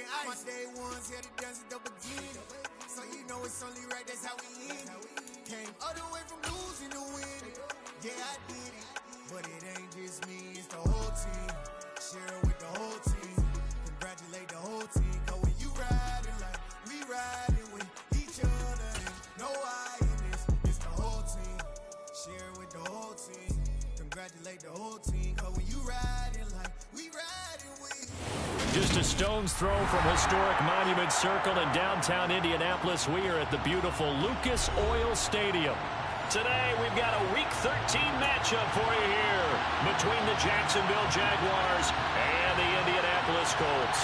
smoking ice. My day ones had it done since the beginning. So you know it's only right, that's how we end it. Came all the way from losing to winning. Yeah, I did it. But it ain't just me, it's the whole team. Share it with the whole team. Congratulate the whole team. Cause when you riding like we riding with each other, ain't no I in this. It's the whole team. Share it with the whole team. Congratulate the whole team. Cause when you riding like we riding with. Just a stone's throw from historic Monument Circle in downtown Indianapolis. We are at the beautiful Lucas Oil Stadium. Today, we've got a Week 13 matchup for you here between the Jacksonville Jaguars and the Indianapolis Colts.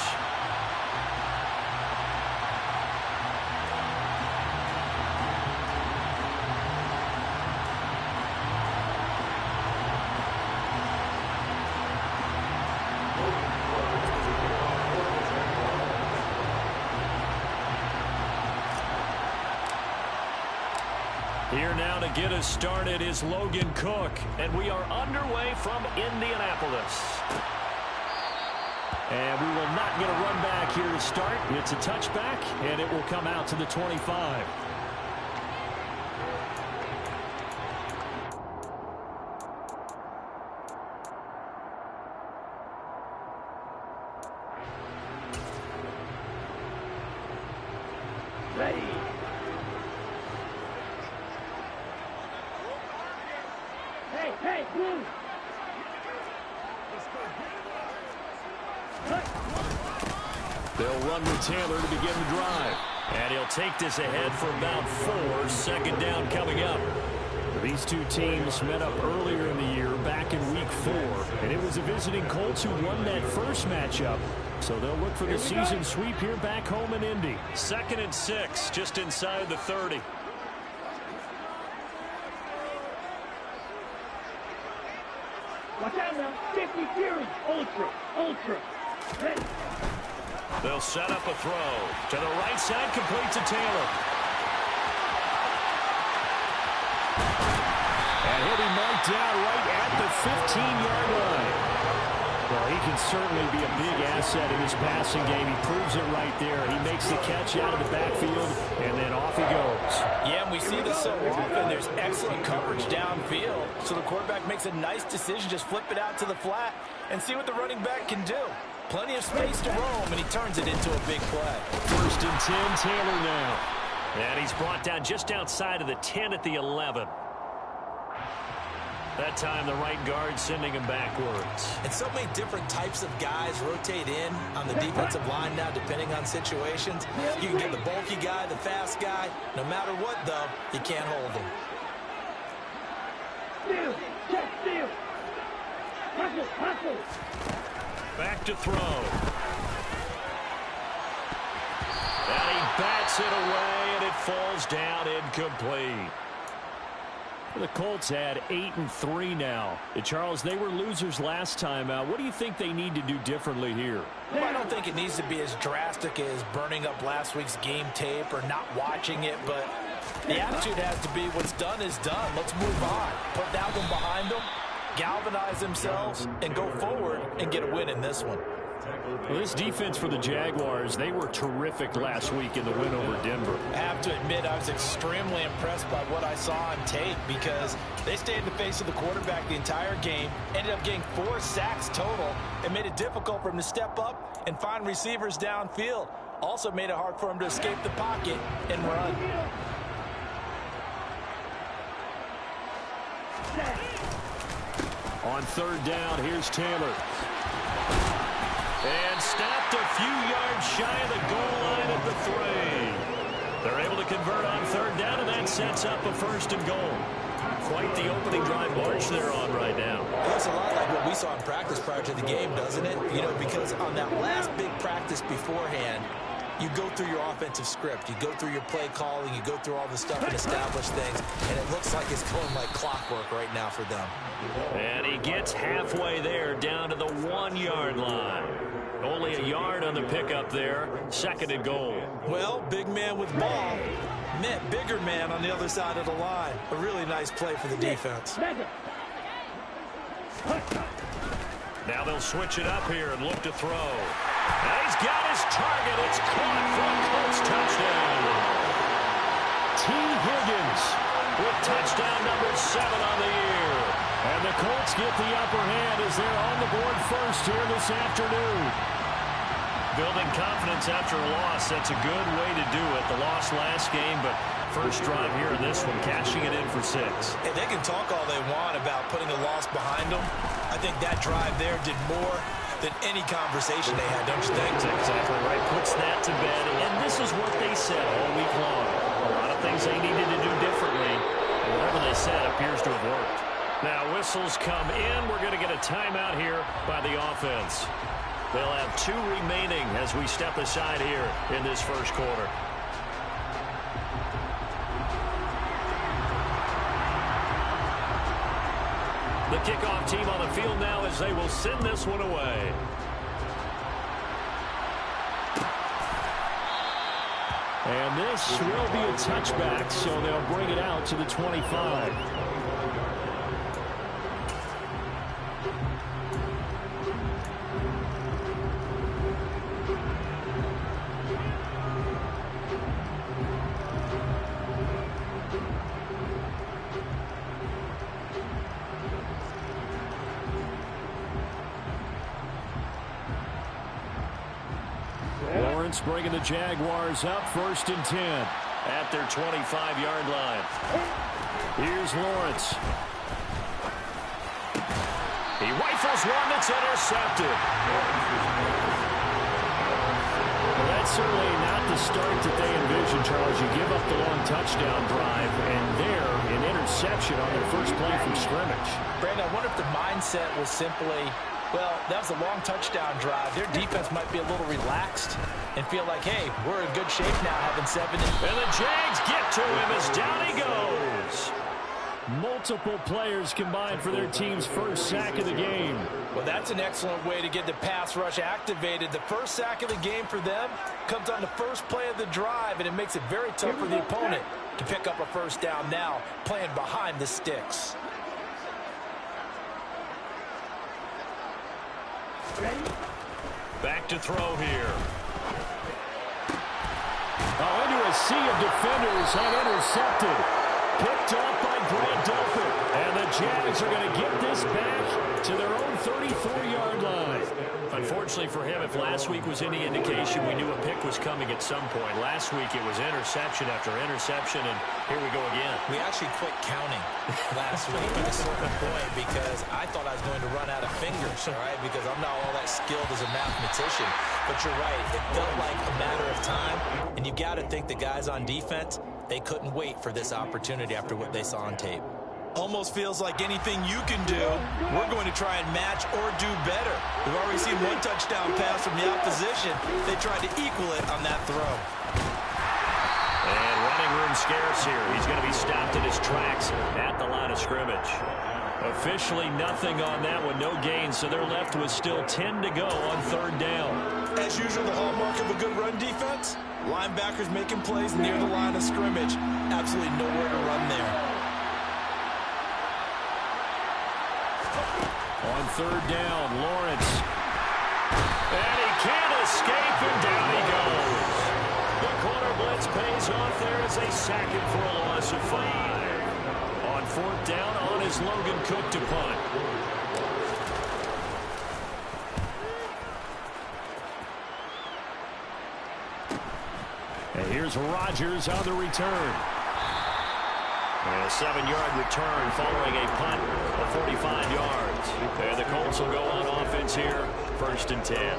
Here now to get us started is Logan Cook, and we are underway from Indianapolis. And we will not get a run back here to start. It's a touchback, and it will come out to the 25. Ready. Hey, move! They'll run with Taylor to begin the drive. And he'll take this ahead for about 4. Second down coming up. These two teams met up earlier in the year, back in Week 4. And it was the visiting Colts who won that first matchup. So they'll look for the season sweep here back home in Indy. 2nd and 6, just inside the 30. Watch out now. 50 Fury. Ultra. Ready. They'll set up a throw. To the right side, complete to Taylor. And he'll be marked down right at the 15-yard line. Well, he can certainly be a big asset in this passing game. He proves it right there. He makes the catch out of the backfield, and then off he goes. Yeah, and we see this so often. There's excellent coverage downfield. So the quarterback makes a nice decision. Just flip it out to the flat and see what the running back can do. Plenty of space to roam, and he turns it into a big play. 1st and 10, Taylor now. And he's brought down just outside of the 10 at the 11. That time the right guard sending him backwards. And so many different types of guys rotate in on the defensive line now, depending on situations. You can get the bulky guy, the fast guy. No matter what, though, you can't hold him. Steal. Hustle. Back to throw. And he bats it away, and it falls down incomplete. The Colts had 8-3 now. Charles, they were losers last time out. What do you think they need to do differently here? Well, I don't think it needs to be as drastic as burning up last week's game tape or not watching it, but the attitude has to be what's done is done. Let's move on. Put that one behind them, galvanize themselves, and go forward and get a win in this one. Well, this defense for the Jaguars, they were terrific last week in the win over Denver. I have to admit, I was extremely impressed by what I saw on tape because they stayed in the face of the quarterback the entire game, ended up getting 4 sacks total, and made it difficult for him to step up and find receivers downfield. Also made it hard for him to escape the pocket and run. On 3rd down, here's Taylor. And stopped a few yards shy of the goal line at the 3. They're able to convert on 3rd down, and that sets up a 1st and goal. Quite the opening drive march they're on right now. It looks a lot like what we saw in practice prior to the game, doesn't it? You know, because on that last big practice beforehand, you go through your offensive script. You go through your play calling. You go through all the stuff and establish things. And it looks like it's going like clockwork right now for them. And he gets halfway there down to the 1-yard line. Only a yard on the pickup there. 2nd and goal. Well, big man with ball met bigger man on the other side of the line. A really nice play for the defense. Now they'll switch it up here and look to throw. And he's got his target It's caught for a Colts touchdown. T. Higgins with touchdown number 7 on the year. And the Colts get the upper hand as they're on the board first here this afternoon. Building confidence after a loss, that's a good way to do it. The loss last game, but first drive here in this one, cashing it in for 6. Hey, they can talk all they want about putting a loss behind them. I think that drive there did more than any conversation they had, don't you think? That's exactly right. Puts that to bed, and this is what they said all week long. A lot of things they needed to do differently, and whatever they said appears to have worked. Now whistles come in. We're going to get a timeout here by the offense. They'll have 2 remaining as we step aside here in this first quarter. The kickoff team on the field now as they will send this one away. And this will be a touchback, so they'll bring it out to the 25. Bringing the Jaguars up 1st and 10 at their 25-yard line. Here's Lawrence. He rifles one that's intercepted. Well, that's certainly not the start that they envisioned, Charles. You give up the long touchdown drive, and there, an interception on their first play from scrimmage. Brandon, I wonder if the mindset was simply, well, that was a long touchdown drive. Their defense might be a little relaxed and feel like, hey, we're in good shape now having 7. And the Jags get to him as down he goes. Multiple players combined for their team's first sack of the game. Well, that's an excellent way to get the pass rush activated. The first sack of the game for them comes on the first play of the drive, and it makes it very tough for the opponent to pick up a first down now, playing behind the sticks. Back to throw here. Oh, into a sea of defenders and intercepted. Picked off by Grant Delpit. And the Jags are going to get this back to their own 34-yard line. Unfortunately for him, if last week was any indication, we knew a pick was coming at some point. Last week it was interception after interception, and here we go again. We actually quit counting last week at a certain point because I thought I was going to run out of fingers, all right, because I'm not all that skilled as a mathematician. But you're right, it felt like a matter of time, and you got to think the guys on defense, they couldn't wait for this opportunity after what they saw on tape. Almost feels like anything you can do, we're going to try and match or do better. We've already seen one touchdown pass from the opposition. They tried to equal it on that throw. And running room scarce here. He's going to be stopped in his tracks at the line of scrimmage. Officially nothing on that one, no gain, so they're left with still 10 to go on 3rd down. As usual, the hallmark of a good run defense, linebackers making plays near the line of scrimmage. Absolutely nowhere to run there. On 3rd down, Lawrence. And he can't escape, and down he goes. The corner blitz pays off there as they sack him for a loss of 5. On 4th down, on is Logan Cook to punt. And here's Rodgers on the return. And a 7-yard return following a punt of 45 yards. And the Colts will go on offense here, 1st and 10.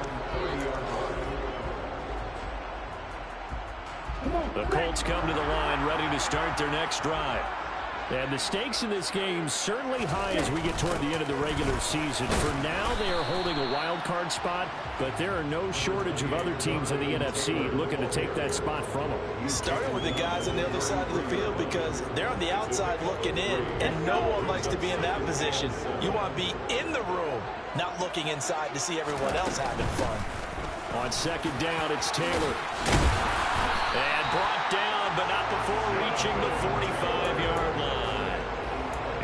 The Colts come to the line ready to start their next drive. And the stakes in this game certainly high as we get toward the end of the regular season. For now, they are holding a wild card spot, but there are no shortage of other teams in the NFC looking to take that spot from them. Starting with the guys on the other side of the field because they're on the outside looking in, and no one likes to be in that position. You want to be in the room, not looking inside to see everyone else having fun. On 2nd down, it's Taylor. And brought down, but not before reaching the 45-yard line.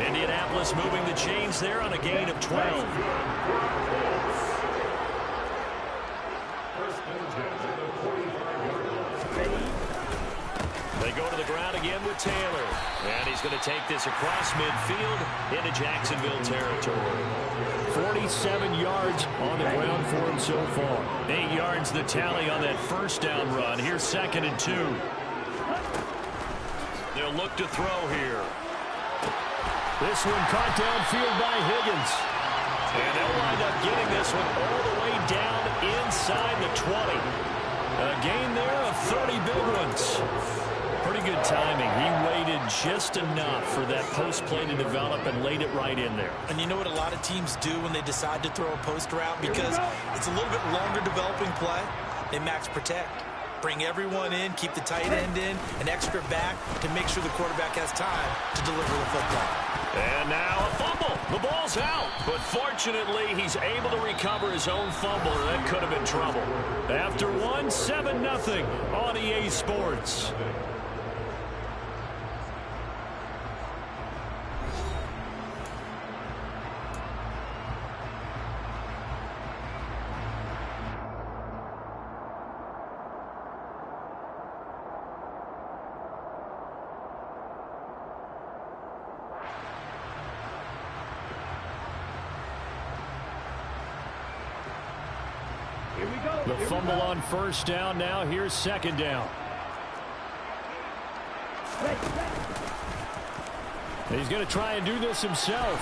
Indianapolis moving the chains there on a gain of 12. go to the ground again with Taylor. And he's going to take this across midfield into Jacksonville territory. 47 yards on the ground for him so far. 8 yards the tally on that first down run. Here's 2nd and 2. They'll look to throw here. This one caught downfield by Higgins. And they'll wind up getting this one all the way down inside the 20. A gain there of 30 big ones. Pretty good timing. He waited just enough for that post play to develop and laid it right in there. And you know what a lot of teams do when they decide to throw a post route? Because it's a little bit longer developing play. They max protect. Bring everyone in, keep the tight end in, an extra back to make sure the quarterback has time to deliver the football. And now a fumble. The ball's out. But fortunately, he's able to recover his own fumble, or that could have been trouble. After one, 7-0 on EA Sports. The fumble on first down. Now here's 2nd down. He's going to try and do this himself.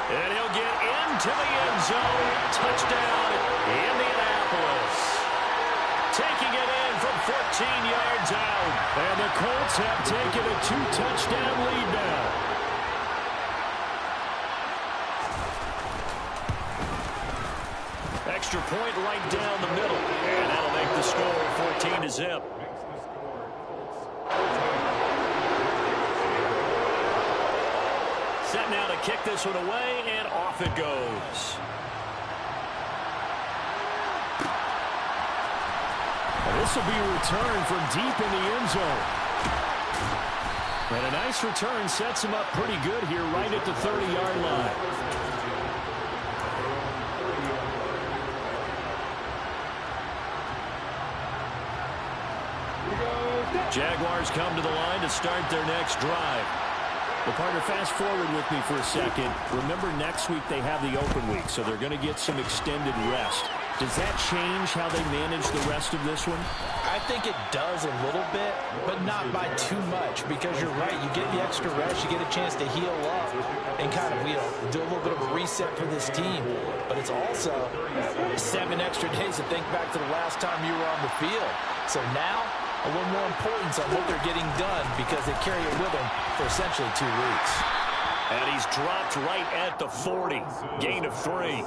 And he'll get into the end zone. Touchdown, Indianapolis. Taking it in from 14 yards out. And the Colts have taken a 2-touchdown lead now. Extra point right down the middle. And that'll make the score 14-0. Set now to kick this one away, and off it goes. And this will be a return from deep in the end zone. And a nice return sets him up pretty good here right at the 30-yard line. Jaguars come to the line to start their next drive. The partner, fast forward with me for a second. Remember, next week they have the open week, so they're going to get some extended rest. Does that change how they manage the rest of this one? I think it does a little bit, but not by too much, because you're right. You get the extra rest. You get a chance to heal up and kind of, do a little bit of a reset for this team. But it's also 7 extra days to think back to the last time you were on the field. So now, a little more importance on what they're getting done because they carry it with them for essentially 2 weeks. And he's dropped right at the 40. Gain of 3.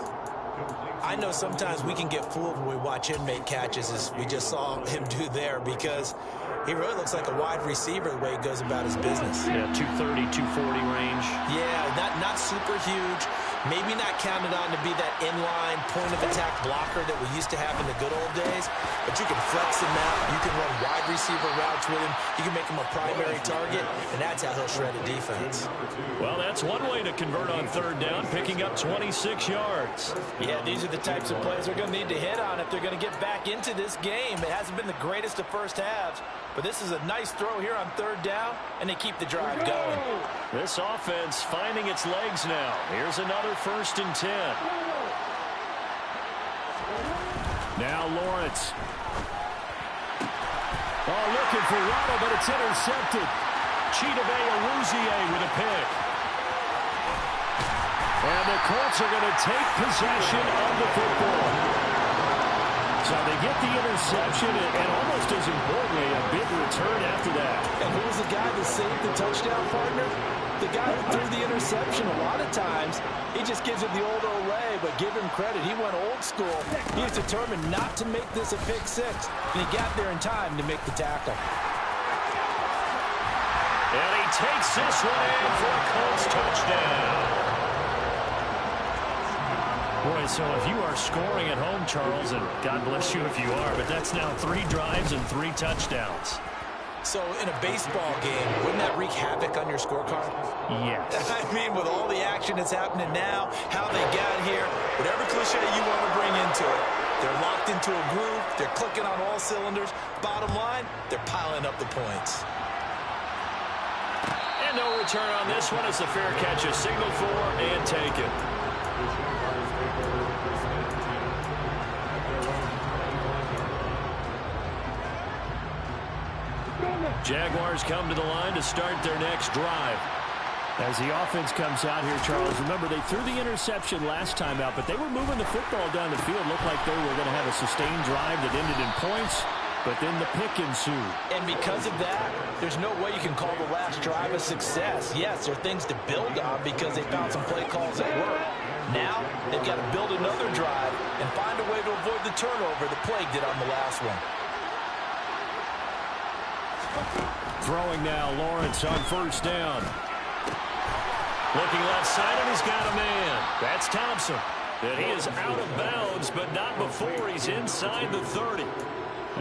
I know sometimes we can get fooled when we watch him make catches, as we just saw him do there, because he really looks like a wide receiver the way he goes about his business. Yeah, 230, 240 range. Yeah, not super huge. Maybe not counted on to be that inline point-of-attack blocker that we used to have in the good old days, but you can flex him out. You can run wide receiver routes with him. You can make him a primary target, and that's how he'll shred a defense. Well, that's one way to convert on 3rd down, picking up 26 yards. Yeah, these are the types of plays they're going to need to hit on if they're going to get back into this game. It hasn't been the greatest of first halves, but this is a nice throw here on 3rd down, and they keep the drive going. This offense finding its legs now. Here's another 1st and 10. Now Lawrence. Oh, looking for Waddle, but it's intercepted. Chidobe Awuzie with a pick. And the Colts are going to take possession of the football. So they get the interception, and almost as importantly, a big return after that. And who was the guy that saved the touchdown, partner? The guy who threw the interception. A lot of times, he just gives it the old Olay, but give him credit. He went old school. He was determined not to make this a pick 6, and he got there in time to make the tackle. And he takes this one in for a Colts touchdown. Boy, so if you are scoring at home, Charles, and God bless you if you are, but that's now 3 drives and 3 touchdowns. So in a baseball game, wouldn't that wreak havoc on your scorecard? Yes. I mean, with all the action that's happening now, how they got here, whatever cliche you want to bring into it, They're locked into a groove. They're clicking on all cylinders. Bottom line, they're piling up the points. And no return on this one as the fair catch is signaled for and taken. Jaguars come to the line to start their next drive. As the offense comes out here, Charles, remember they threw the interception last time out, but they were moving the football down the field. Looked like they were going to have a sustained drive that ended in points, but then the pick ensued. And because of that, there's no way you can call the last drive a success. Yes, there are things to build on because they found some play calls that work. Now, they've got to build another drive and find a way to avoid the turnover that plagued it on the last one. Throwing now, Lawrence on first down. Looking left side, and he's got a man. That's Thompson. And he is out of bounds, but not before he's inside the 30.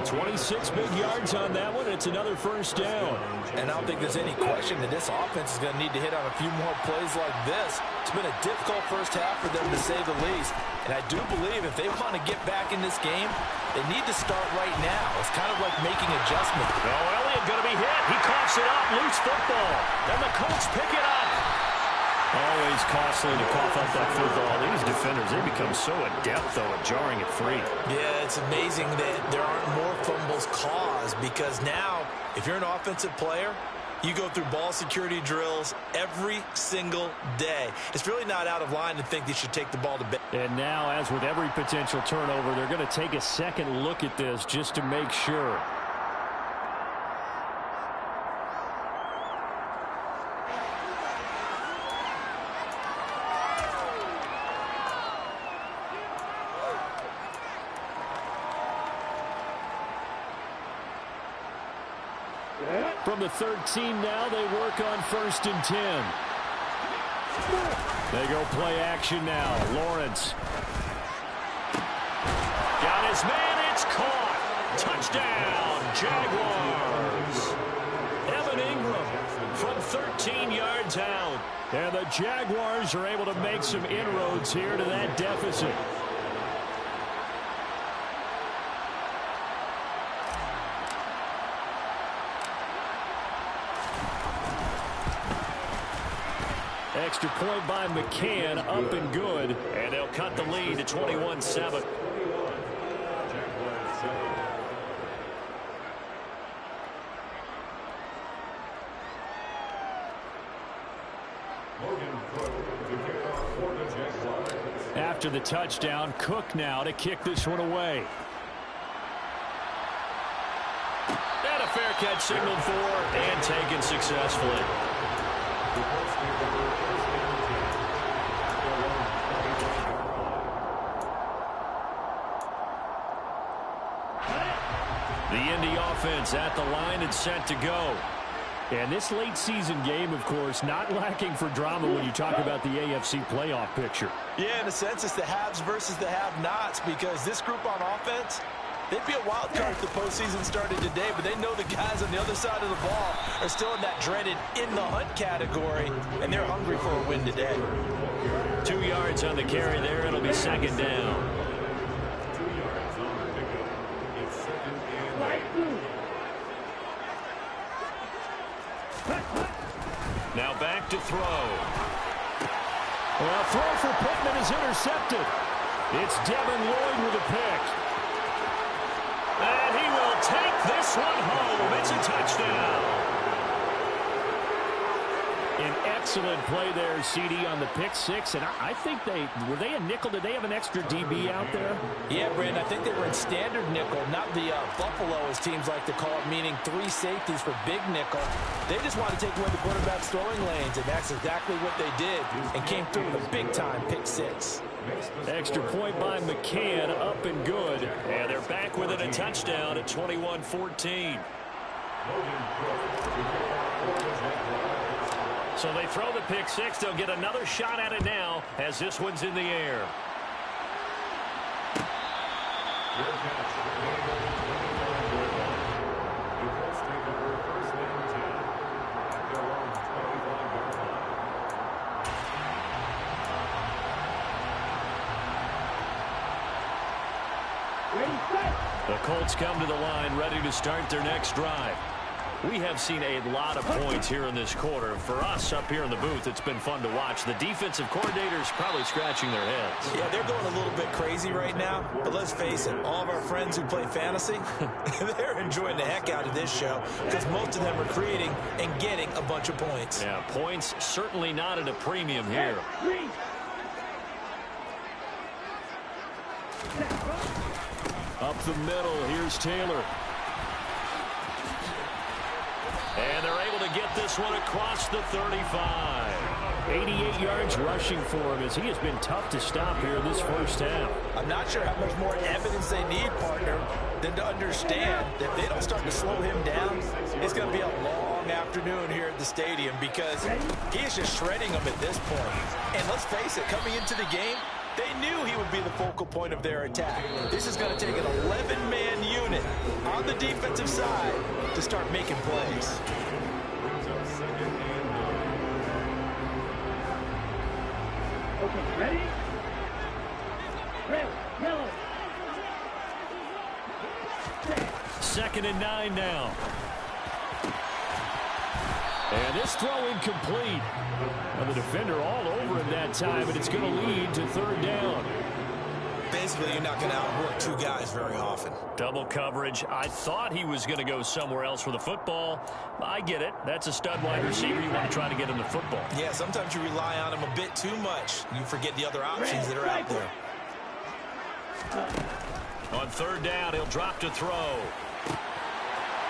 26 big yards on that one. It's another first down. And I don't think there's any question that this offense is going to need to hit on a few more plays like this. It's been a difficult first half for them, to say the least. And I do believe if they want to get back in this game, they need to start right now. It's kind of like making adjustments. Oh, Elliott going to be hit. He coughs it up. Loose football. And the Colts pick it up. Always costly to cough up that football. These defenders, they become so adept, though, at jarring it free. Yeah, it's amazing that there aren't more fumbles caused because now, if you're an offensive player, you go through ball security drills every single day. It's really not out of line to think they should take the ball to bed. And now, as with every potential turnover, they're going to take a second look at this just to make sure. From the 13 now, they work on 1st and 10. They go play action now. Lawrence. Got his man. It's caught. Touchdown, Jaguars. Evan Ingram from 13 yards out. And the Jaguars are able to make some inroads here to that deficit. Extra point by McCann, up and good. And they'll cut the lead to 21-7. After the touchdown, Cook now to kick this one away. And a fair catch signaled for and taken successfully. The Indy offense at the line and set to go. And this late season game, of course, not lacking for drama when you talk about the AFC playoff picture. Yeah, in a sense, it's the haves versus the have-nots because this group on offense, they'd be a wild card if the postseason started today, but they know the guys on the other side of the ball are still in that dreaded in-the-hunt category, and they're hungry for a win today. 2 yards on the carry there. It'll be second down. Now back to throw. Well, throw for Pittman is intercepted. It's Devin Lloyd with a pick. And he will take this one home. It's a touchdown. An excellent play there, CD, on the pick six. And I think were they a nickel? Did they have an extra DB out there? Yeah, Brandon, I think they were in standard nickel, not the Buffalo, as teams like to call it, meaning 3 safeties for big nickel. They just wanted to take away the quarterback's throwing lanes, and that's exactly what they did, and came through with a big-time pick six. Extra point by McCann, up and good. And they're back within a touchdown at 21-14. So they throw the pick six. They'll get another shot at it now as this one's in the air. Colts come to the line ready to start their next drive. We have seen a lot of points here in this quarter. For us up here in the booth, it's been fun to watch. The defensive coordinators probably scratching their heads. Yeah, they're going a little bit crazy right now. But let's face it, all of our friends who play fantasy, they're enjoying the heck out of this show because most of them are creating and getting a bunch of points. Yeah, points certainly not at a premium here. Up the middle, here's Taylor. And they're able to get this one across the 35. 88 yards rushing for him as he has been tough to stop here in this first half. I'm not sure how much more evidence they need, partner, than to understand that if they don't start to slow him down, it's going to be a long afternoon here at the stadium because he is just shredding them at this point. And let's face it, coming into the game, they knew he would be the focal point of their attack. This is going to take an 11-man unit on the defensive side to start making plays. Okay, ready? Red, yellow. 2nd and 9 now. And this throw incomplete. And the defender all over him that time, and it's going to lead to 3rd down. Basically, you're not going to outwork two guys very often. Double coverage. I thought he was going to go somewhere else for the football. I get it. That's a stud wide receiver. You want to try to get him the football. Yeah, sometimes you rely on him a bit too much. You forget the other options that are out there. On 3rd down, he'll drop to throw.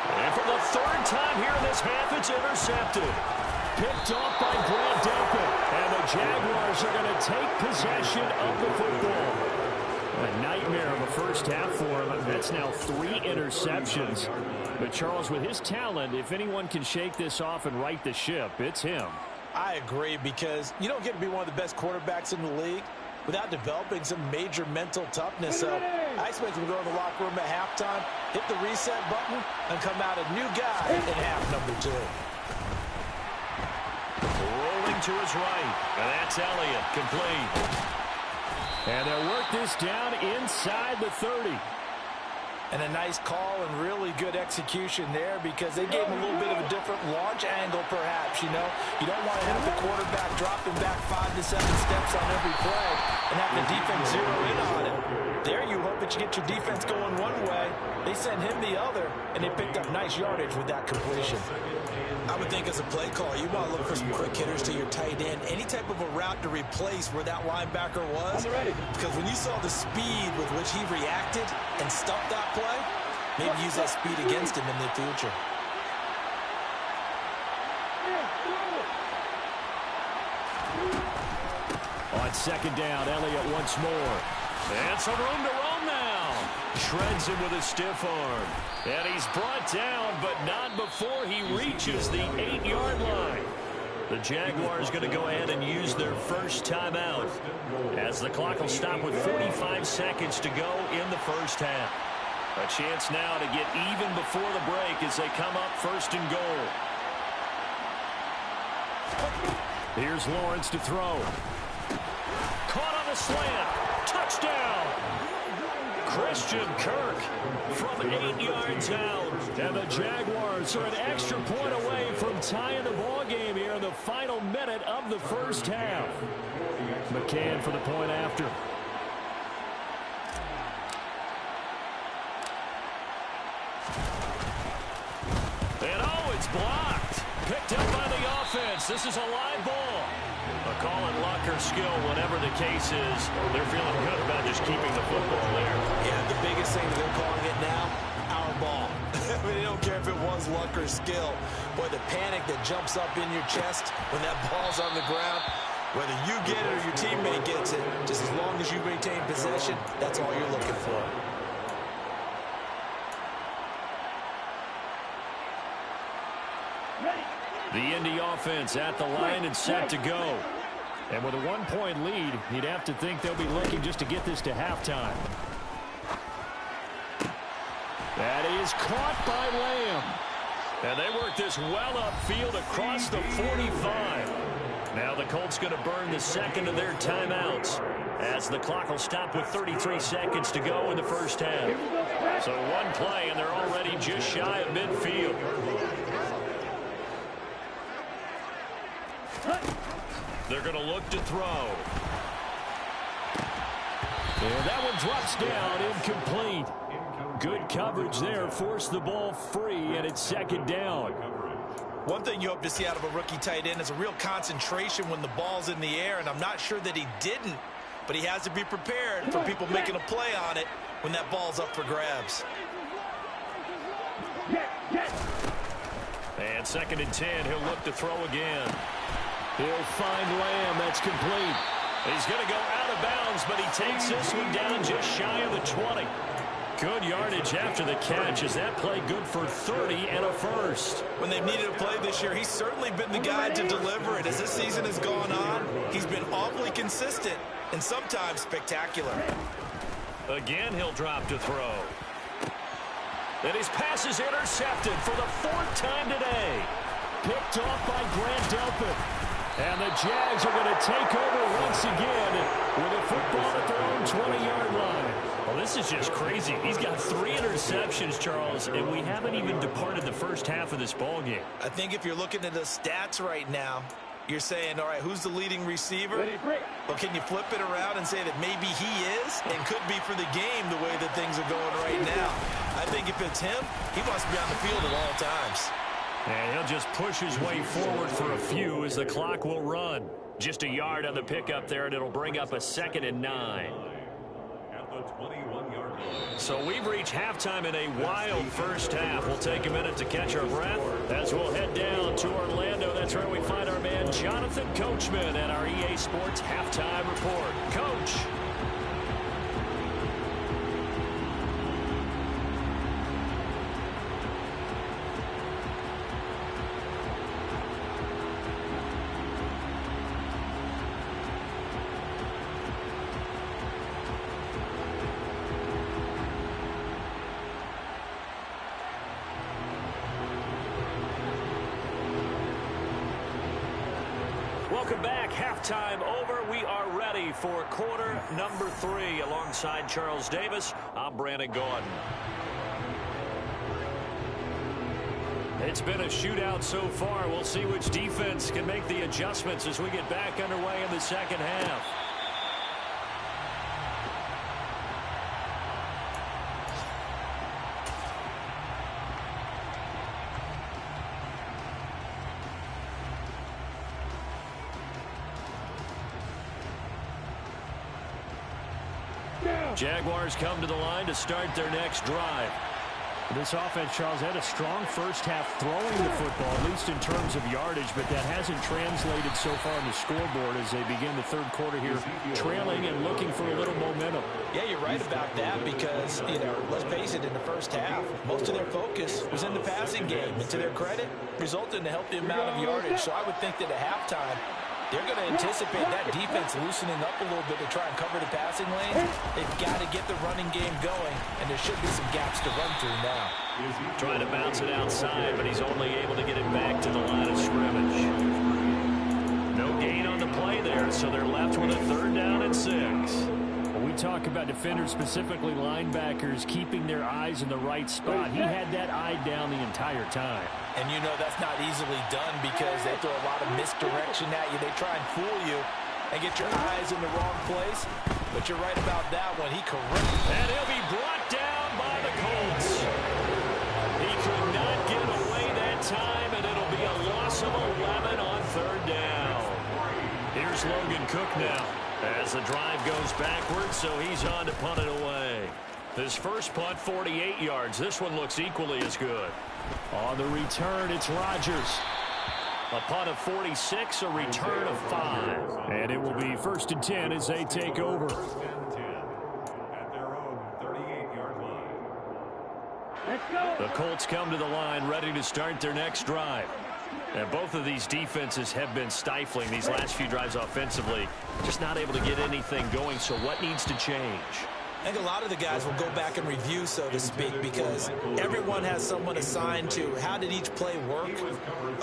And for the 3rd time here in this half, it's intercepted. Picked off by Brad Delpit. And the Jaguars are going to take possession of the football. A nightmare of a first half for him. That's now 3 interceptions. But Charles, with his talent, if anyone can shake this off and right the ship, it's him. I agree, because you don't get to be one of the best quarterbacks in the league without developing some major mental toughness. So I expect him to go in the locker room at halftime, hit the reset button, and come out a new guy in half number 2. Rolling to his right, and that's Elliott, complete. And they'll work this down inside the 30. And a nice call and really good execution there because they gave him a little bit of a different launch angle perhaps, you know. You don't want to have the quarterback dropping back 5 to 7 steps on every play and have the defense zero in on him. There you hope that you get your defense going one way. They sent him the other, and they picked up nice yardage with that completion. I would think as a play caller, you want to look for some quick hitters to your tight end. Any type of a route to replace where that linebacker was. Because when you saw the speed with which he reacted and stuffed that play, maybe use that speed against him in the future. On 2nd down, Elliott once more. And some room to roam now. Shreds him with a stiff arm. And he's brought down, but not before he reaches the 8-yard line. The Jaguars going to go ahead and use their first timeout as the clock will stop with 45 seconds to go in the first half. A chance now to get even before the break as they come up 1st and goal. Here's Lawrence to throw. Caught on the slant. Touchdown. Christian Kirk from 8 yards out. And the Jaguars are an extra point away from tying the ball game here in the final minute of the first half. McCann for the point after. And oh, it's blocked. Picked up by the offense. This is a live ball. Call it luck or skill, whatever the case is. They're feeling good about just keeping the football there. Yeah, the biggest thing that they're calling it now, our ball. I mean, they don't care if it was luck or skill. Boy, the panic that jumps up in your chest when that ball's on the ground, whether you get it or your teammate gets it, just as long as you maintain possession, that's all you're looking for. The Indy offense at the line and set to go. And with a 1-point lead, you'd have to think they'll be looking just to get this to halftime. That is caught by Lamb. And they work this well upfield across the 45. Now the Colts going to burn the second of their timeouts as the clock will stop with 33 seconds to go in the first half. So one play, and they're already just shy of midfield. They're going to look to throw. And that one drops down, incomplete. Good coverage there, forced the ball free, and it's second down. One thing you hope to see out of a rookie tight end is a real concentration when the ball's in the air, and I'm not sure that he didn't, but he has to be prepared for people making a play on it when that ball's up for grabs. And second and 10, he'll look to throw again. He'll find Lamb. That's complete. He's going to go out of bounds, but he takes this one down just shy of the 20. Good yardage after the catch. Is that play good for 30 and a first? When they've needed a play this year, he's certainly been the guy to deliver it. As this season has gone on, he's been awfully consistent and sometimes spectacular. Again, he'll drop to throw. And his pass is intercepted for the fourth time today. Picked off by Grant Delpit. And the Jags are going to take over once again with a football at their own 20-yard line. Well, this is just crazy. He's got 3 interceptions, Charles, and we haven't even departed the first half of this ball game. I think if you're looking at the stats right now, you're saying, all right, who's the leading receiver? Well, can you flip it around and say that maybe he is and could be for the game the way that things are going right now? I think if it's him, he wants to be on the field at all times. And he'll just push his way forward for a few as the clock will run. Just a yard on the pickup there, and it'll bring up a 2nd and 9. So we've reached halftime in a wild first half. We'll take a minute to catch our breath as we'll head down to Orlando. That's where we find our man Jonathan Coachman at our EA Sports Halftime Report. Coach. Welcome back. Halftime over. We are ready for quarter number 3. Alongside Charles Davis, I'm Brandon Gordon. It's been a shootout so far. We'll see which defense can make the adjustments as we get back underway in the second half. Jaguars come to the line to start their next drive. This offense, Charles, had a strong first half throwing the football, at least in terms of yardage, but that hasn't translated so far on the scoreboard as they begin the third quarter here, trailing and looking for a little momentum. Yeah, you're right about that because, let's face it, in the first half, most of their focus was in the passing game. And to their credit, resulted in a healthy amount of yardage. So I would think that at halftime, they're going to anticipate that defense loosening up a little bit to try and cover the passing lanes. They've got to get the running game going, and there should be some gaps to run through now. Trying to bounce it outside, but he's only able to get it back to the line of scrimmage. No gain on the play there, so they're left with a 3rd down and 6. We talk about defenders, specifically linebackers, keeping their eyes in the right spot. He had that eye down the entire time. And that's not easily done because they throw a lot of misdirection at you. They try and fool you and get your eyes in the wrong place. But you're right about that one. He corrects. And he'll be brought down by the Colts. He could not get away that time, and it'll be a loss of 11 on 3rd down. Here's Logan Cook now as the drive goes backwards, so he's on to punt it away. His first punt, 48 yards. This one looks equally as good. On the return, it's Rodgers. A punt of 46, a return of 5. And it will be 1st and 10 as they take over. The Colts come to the line ready to start their next drive. And both of these defenses have been stifling these last few drives offensively. Just not able to get anything going, so what needs to change? I think a lot of the guys will go back and review, so to speak, because everyone has someone assigned to how did each play work.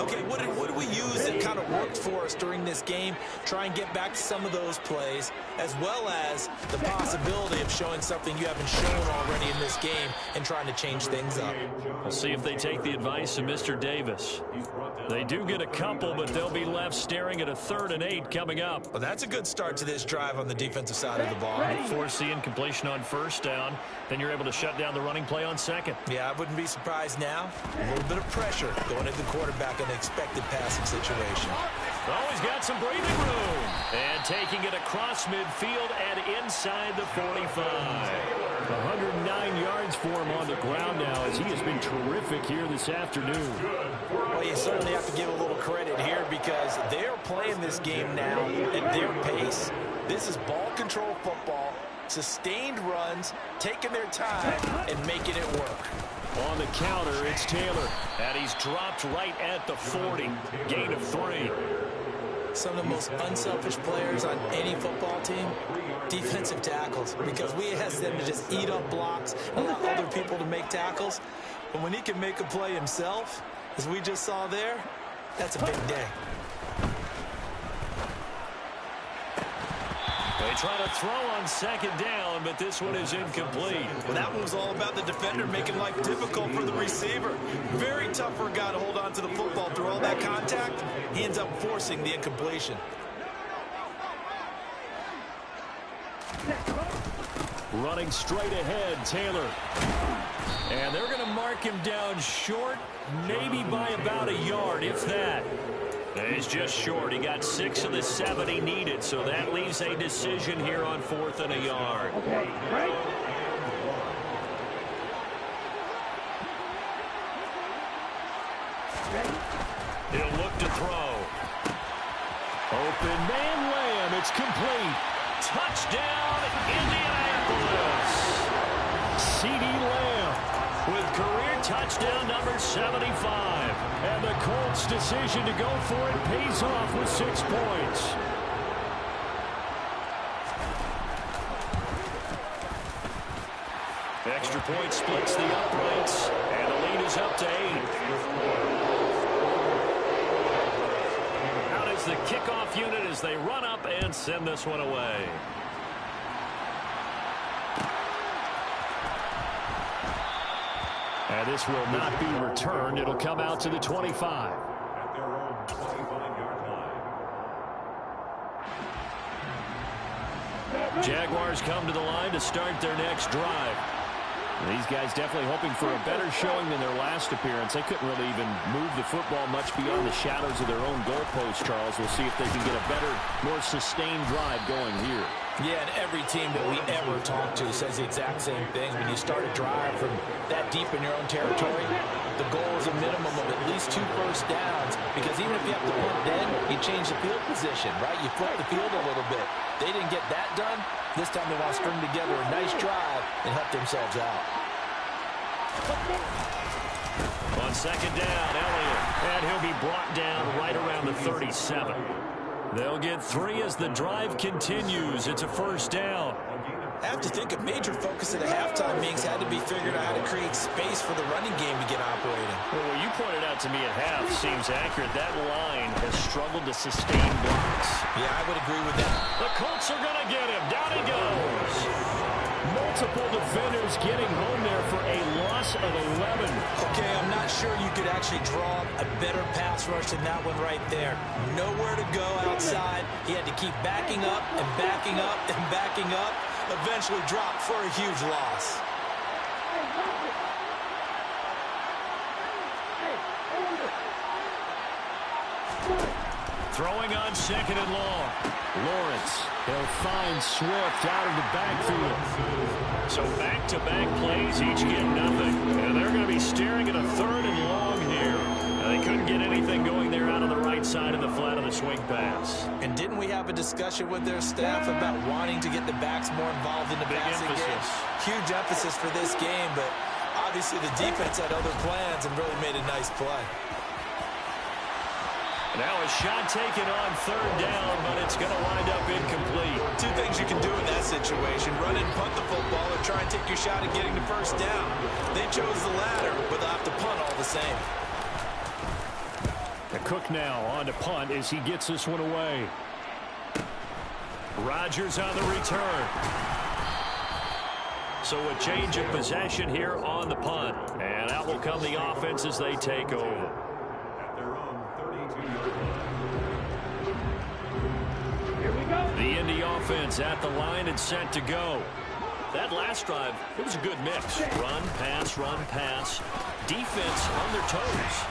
Okay, what did we use that kind of worked for us during this game? Try and get back to some of those plays, as well as the possibility of showing something you haven't shown already in this game and trying to change things up. We'll see if they take the advice of Mr. Davis. They do get a couple, but they'll be left staring at a 3rd and 8 coming up. Well, that's a good start to this drive on the defensive side of the ball. Force the incompletion on 1st down. Then you're able to shut down the running play on 2nd. Yeah, I wouldn't be surprised now. A little bit of pressure going into the quarterback in an expected passing situation. Oh, he's got some breathing room. And taking it across midfield and inside the 45. 109 yards for him on the ground now, as he has been terrific here this afternoon. Well, you certainly have to give a little credit here because they're playing this game now at their pace. This is ball control football, sustained runs, taking their time, and making it work. On the counter, it's Taylor, and he's dropped right at the 40. Gain of 3. Some of the most unselfish players on any football team, defensive tackles, because we ask them to just eat up blocks, allow other people to make tackles. But when he can make a play himself, as we just saw there, that's a big day. They try to throw on 2nd down, but this one is incomplete. Well, that one was all about the defender making life difficult for the receiver. Very tough for a guy to hold on to the football through all that contact. He ends up forcing the incompletion. Running straight ahead, Taylor. And they're going to mark him down short, maybe by about a yard, if that. He's just short. He got 6 of the 7 he needed, so that leaves a decision here on 4th and a yard. Okay, right? Ready? He'll look to throw. Open man Lamb. It's complete. Touchdown, Indianapolis. C.D. Lamb with career touchdown number 75. And the Colts' decision to go for it pays off with 6 points. Extra point splits the uprights, and the lead is up to 8. Out is the kickoff unit as they run up and send this one away. And this will not be returned. It'll come out to the 25. At their own 25-yard line. Jaguars come to the line to start their next drive. These guys definitely hoping for a better showing than their last appearance. They couldn't really even move the football much beyond the shadows of their own goalpost, Charles. We'll see if they can get a better, more sustained drive going here. Yeah, and every team that we ever talk to says the exact same thing. When you start a drive from that deep in your own territory, the goal is a minimum of at least 2 first downs, because even if you have to punt then, you change the field position, right? You flip the field a little bit. They didn't get that done. This time they want to string together a nice drive and help themselves out. On 2nd down, Elliott, and he'll be brought down right around the 37. They'll get 3 as the drive continues. It's a 1st down. I have to think a major focus of the halftime meetings had to be figuring out how to create space for the running game to get operating. Well, what you pointed out to me at half seems accurate. That line has struggled to sustain blocks. Yeah, I would agree with that. The Colts are going to get him. Down he goes. Multiple defenders getting home there for a loss of 11. Okay, I'm not sure you could actually draw a better pass rush than that one right there. Nowhere to go outside. He had to keep backing up and backing up and backing up. Eventually dropped for a huge loss. Throwing on 2nd and long. Lawrence, he'll find Swift out of the backfield. So back-to-back plays, each get nothing. And they're going to be staring at a 3rd and long here. They couldn't get anything going there out on the right side of the flat of the swing pass. And didn't we have a discussion with their staff about wanting to get the backs more involved in the passing game? Huge emphasis for this game, but obviously the defense had other plans and really made a nice play. Now a shot taken on third down, but it's going to wind up incomplete. Two things you can do in that situation: run and punt the football, or try and take your shot at getting the first down. They chose the latter, but they'll have to punt all the same. The Cook now on to punt as he gets this one away. Rodgers on the return. So a change of possession here on the punt. And out will come the offense as they take over. At their own 32-yard line. Here we go. The Indy offense at the line and set to go. That last drive, it was a good mix. Run, pass. Defense on their toes.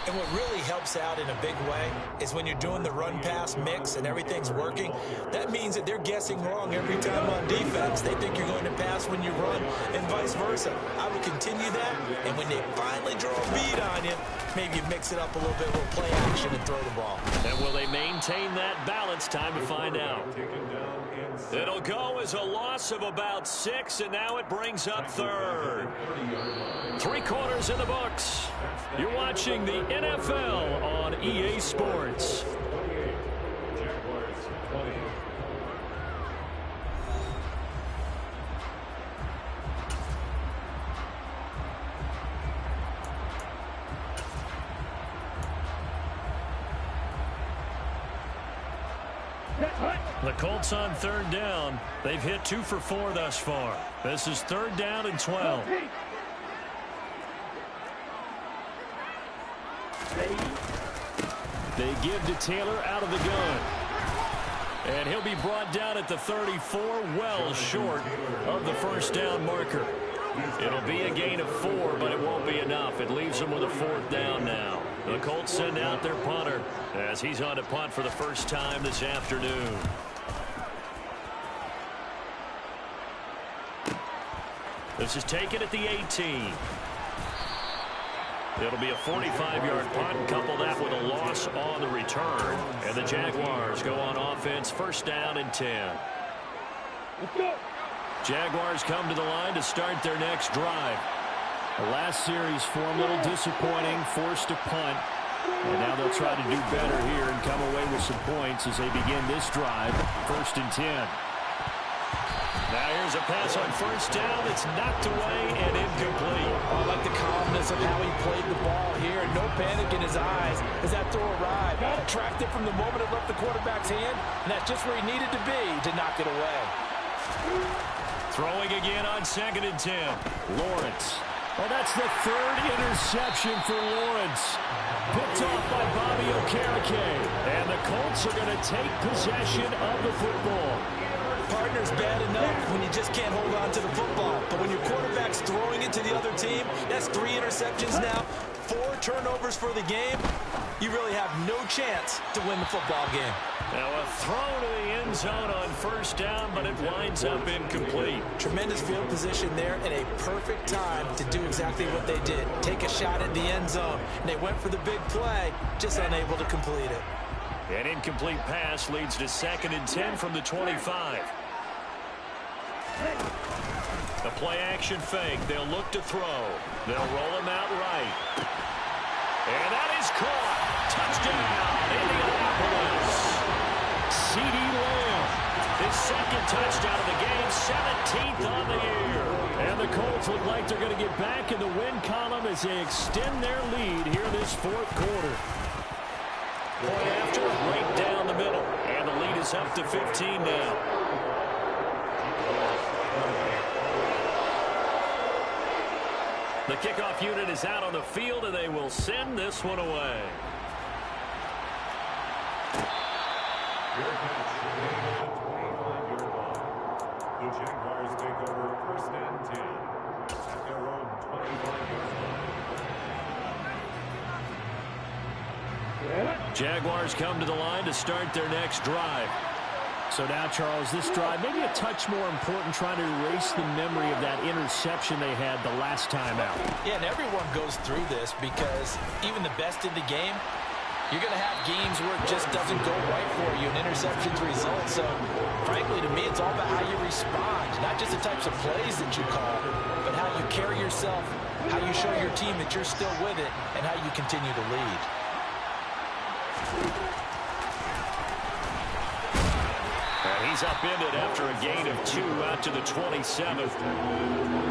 And what really helps out in a big way is when you're doing the run-pass mix and everything's working, that means that they're guessing wrong every time on defense. They think you're going to pass when you run and vice versa. I would continue that, and when they finally draw a bead on you, maybe you mix it up a little bit with play action and throw the ball. And will they maintain that balance? Time to find out. It'll go as a loss of about 6, and now it brings up third. 3 quarters in the books. You're watching the NFL on EA Sports. The Colts on third down. They've hit 2 for 4 thus far. This is third down and 12. They give to Taylor out of the gun. And he'll be brought down at the 34, well short of the first down marker. It'll be a gain of 4, but it won't be enough. It leaves them with a 4th down now. The Colts send out their punter as he's on to punt for the first time this afternoon. This is taken at the 18. It'll be a 45-yard punt. Couple that with a loss on the return. And the Jaguars go on offense, first down and 10. Let's go. Jaguars come to the line to start their next drive. The last series for them, a little disappointing, forced to punt. And now they'll try to do better here and come away with some points as they begin this drive, first and 10. Now here's a pass on first down that's knocked away and incomplete. I like the calmness of how he played the ball here. No panic in his eyes as that throw arrived. Tracked it from the moment it left the quarterback's hand, and that's just where he needed to be to knock it away. Throwing again on second and 10. Lawrence. Oh, that's the 3rd interception for Lawrence. Picked off by Bobby Okereke. And the Colts are going to take possession of the football. Partner's bad enough when you just can't hold on to the football. But when your quarterback's throwing it to the other team, that's 3 interceptions now, 4 turnovers for the game. You really have no chance to win the football game. Now a throw to the end zone on first down, but it winds up incomplete. Tremendous field position there and a perfect time to do exactly what they did. Take a shot at the end zone. And they went for the big play, just unable to complete it. An incomplete pass leads to second and 10 from the 25. The play action fake. They'll look to throw. They'll roll him out right. And that is caught. Touchdown, Indianapolis. C.D. Lamb. His second touchdown of the game, 17th on the year. And the Colts look like they're going to get back in the win column as they extend their lead here this 4th quarter. Point after, right down the middle. And the lead is up to 15 now. The kickoff unit is out on the field, and they will send this one away. The Jaguars take over first and 10 at their own 25-yard line. Jaguars come to the line to start their next drive. So now, Charles, this drive maybe a touch more important, trying to erase the memory of that interception they had the last time out. Yeah, and everyone goes through this because even the best in the game, you're going to have games where it just doesn't go right for you, and interceptions result. So, frankly, to me, it's all about how you respond, not just the types of plays that you call, but how you carry yourself, how you show your team that you're still with it, and how you continue to lead. And he's upended after a gain of 2 out to the 27th.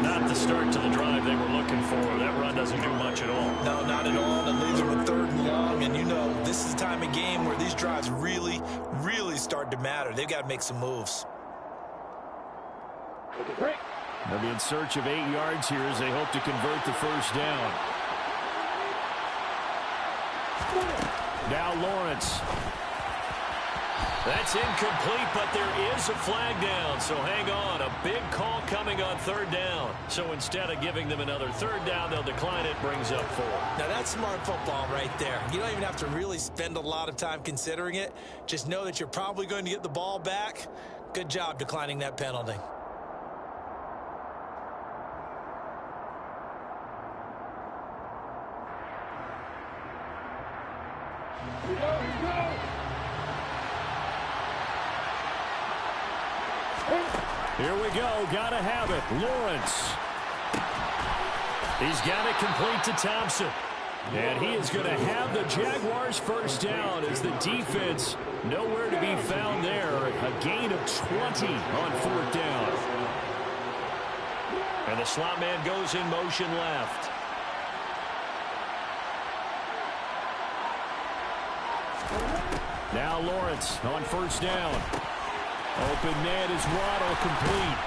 Not the start to the drive they were looking for. That run doesn't do much at all. No, not at all. It leaves them with 3rd and long. And you know, this is the time of game where these drives really, really start to matter. They've got to make some moves. They'll be in search of 8 yards here as they hope to convert the first down. Now Lawrence. That's incomplete, but there is a flag down, so hang on. A big call coming on 3rd down. So instead of giving them another 3rd down, they'll decline it, brings up 4. Now, that's smart football right there. You don't even have to really spend a lot of time considering it. Just know that you're probably going to get the ball back. Good job declining that penalty. Here we go. Got to have it. Lawrence. He's got it complete to Thompson. And he is going to have the Jaguars first down as the defense nowhere to be found there. A gain of 20 on 4th down. And the slot man goes in motion left. Now Lawrence on 1st down. Open net is Waddle, complete.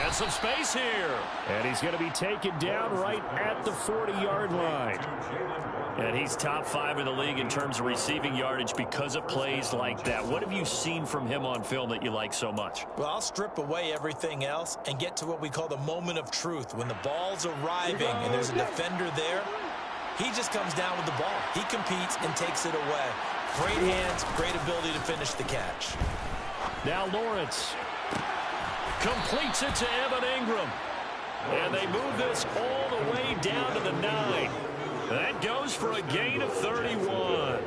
And some space here. And he's going to be taken down right at the 40-yard line. And he's top 5 in the league in terms of receiving yardage because of plays like that. What have you seen from him on film that you like so much? Well, I'll strip away everything else and get to what we call the moment of truth. When the ball's arriving and there's a defender there, he just comes down with the ball. He competes and takes it away. Great hands, great ability to finish the catch. Now Lawrence completes it to Evan Ingram. And they move this all the way down to the 9. That goes for a gain of 31.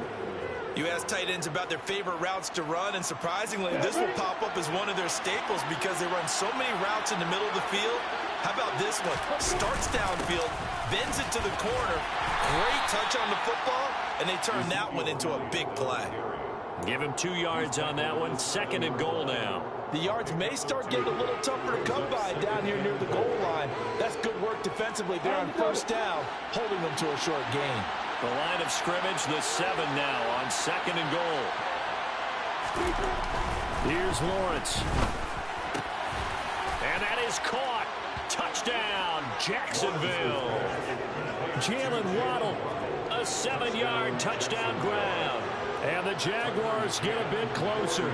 You ask tight ends about their favorite routes to run, and surprisingly, this will pop up as one of their staples because they run so many routes in the middle of the field. How about this one? Starts downfield, bends it to the corner. Great touch on the football, and they turn that one into a big play. Give him 2 yards on that one. 2nd and goal now. The yards may start getting a little tougher to come by down here near the goal line. That's good work defensively there on 1st down, holding them to a short gain. The line of scrimmage, the 7 now on 2nd and goal. Here's Lawrence. And that is caught. Touchdown, Jacksonville. Jalen Waddle. A 7-yard touchdown grab. And the Jaguars get a bit closer.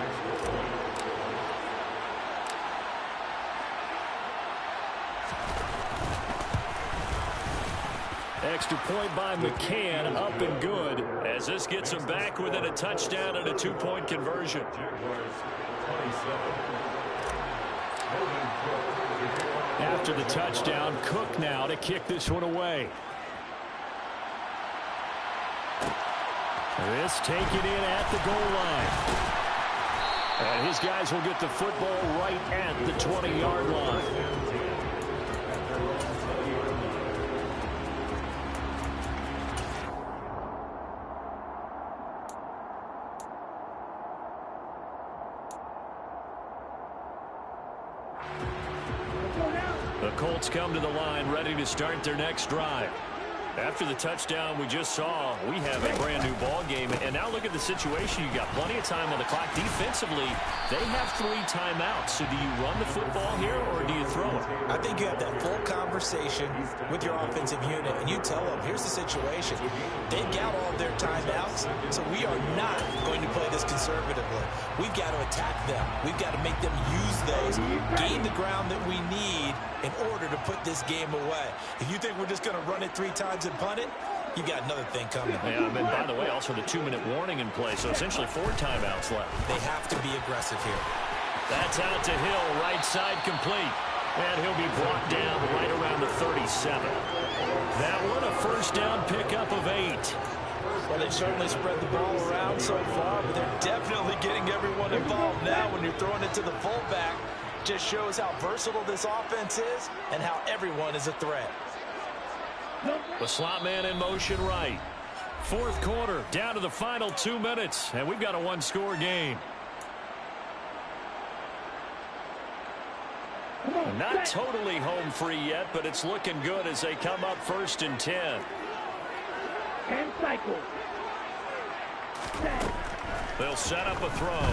Extra point by McCann, up and good. As this gets them back within a touchdown and a 2-point conversion. After the touchdown, Cook now to kick this one away. This taken in at the goal line. And his guys will get the football right at the 20-yard line. The Colts come to the line ready to start their next drive. After the touchdown we just saw, we have a brand new ball game. And now look at the situation. You got plenty of time on the clock. Defensively, they have 3 timeouts. So do you run the football here or do you throw it? I think you have that full conversation with your offensive unit, and you tell them, here's the situation. They've got all of their timeouts, so we are not going to play this conservatively. We've got to attack them. We've got to make them use those, gain the ground that we need in order to put this game away. If you think we're just going to run it 3 times and punt it, you got another thing coming. Yeah, and by the way, also the 2-minute warning in play, so essentially 4 timeouts left. They have to be aggressive here. That's out to Hill, right side complete. And he'll be brought down right around the 37. That one a first down pickup of 8. Well, they've certainly spread the ball around so far, but they're definitely getting everyone involved now when you're throwing it to the fullback. Just shows how versatile this offense is and how everyone is a threat. The slot man in motion right. Fourth quarter, down to the final 2 minutes, and we've got a one-score game. Not totally home free yet, but it's looking good as they come up 1st and 10. 10 cycles. They'll set up a throw.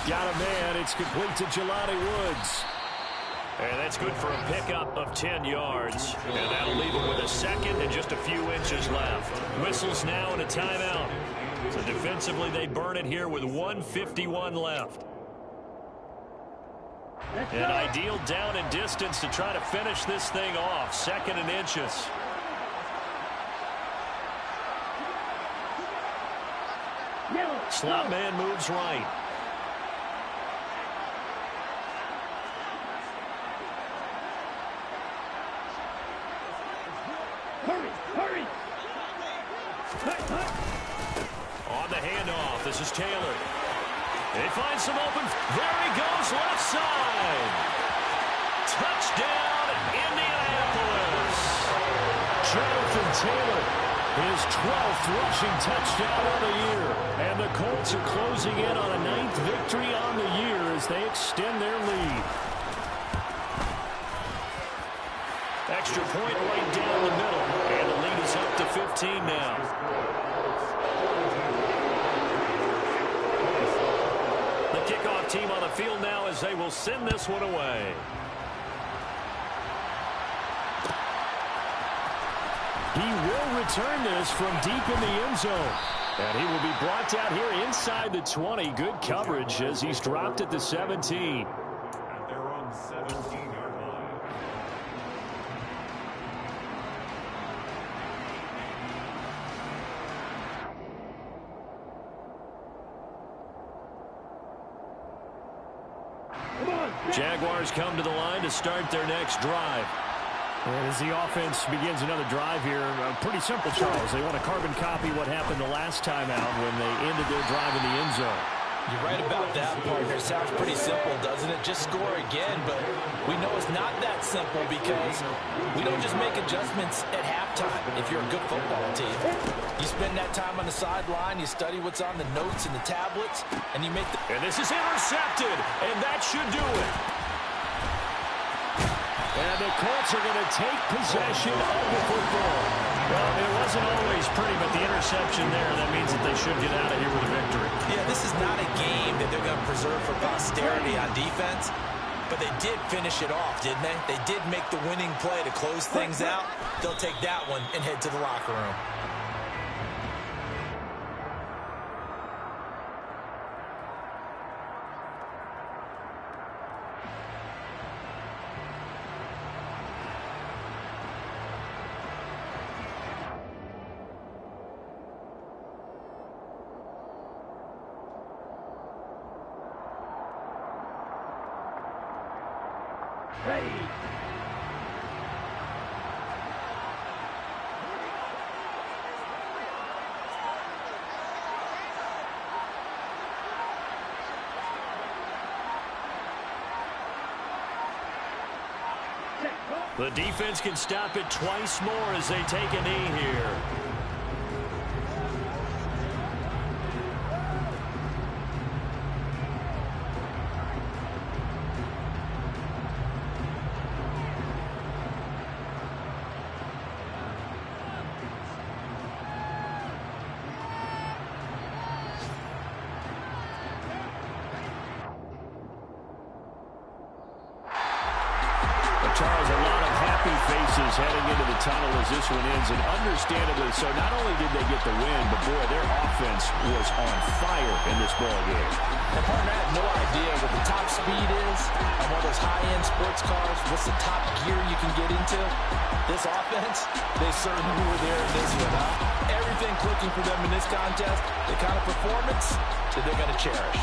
Got a man. It's complete to Jelani Woods. And that's good for a pickup of 10 yards. And that'll leave him with a second and just a few inches left. Whistles now and a timeout. So defensively, they burn it here with 1:51 left. An ideal down and distance to try to finish this thing off. 2nd and inches. Slot man moves right. Hurry. On the handoff, this is Taylor. They find some open. There he goes, left side. Touchdown, Indianapolis. Jonathan Taylor, his 12th rushing touchdown of the year. And the Colts are closing in on a 9th victory on the year as they extend their lead. Extra point right down the middle. And the lead is up to 15 now. The kickoff team on the field now as they will send this one away. He will return this from deep in the end zone. And he will be brought down here inside the 20. Good coverage as he's dropped at the 17. At their own 17-yard line. Jaguars come to the line to start their next drive. And as the offense begins another drive here, pretty simple, Charles. They want to carbon copy what happened the last time out when they ended their drive in the end zone. You're right about that, partner. Sounds pretty simple, doesn't it? Just score again, but we know it's not that simple because we don't just make adjustments at halftime if you're a good football team. You spend that time on the sideline, you study what's on the notes and the tablets, and you make the... And this is intercepted, and that should do it. And the Colts are going to take possession of the football. Well, it wasn't always pretty, but the interception there, that means that they should get out of here with a victory. Yeah, this is not a game that they're going to preserve for posterity on defense, but they did finish it off, didn't they? They did make the winning play to close things out. They'll take that one and head to the locker room. The defense can stop it twice more as they take a knee here. Charles, a lot of happy faces heading into the tunnel as this one ends, and understandably so. Not only did they get the win, but boy, their offense was on fire in this ball game. And partner, I have no idea what the top speed is on one of those high-end sports cars. What's the top gear you can get into? This offense, they certainly were there in this one, huh? Everything clicking for them in this contest, the kind of performance that they're going to cherish.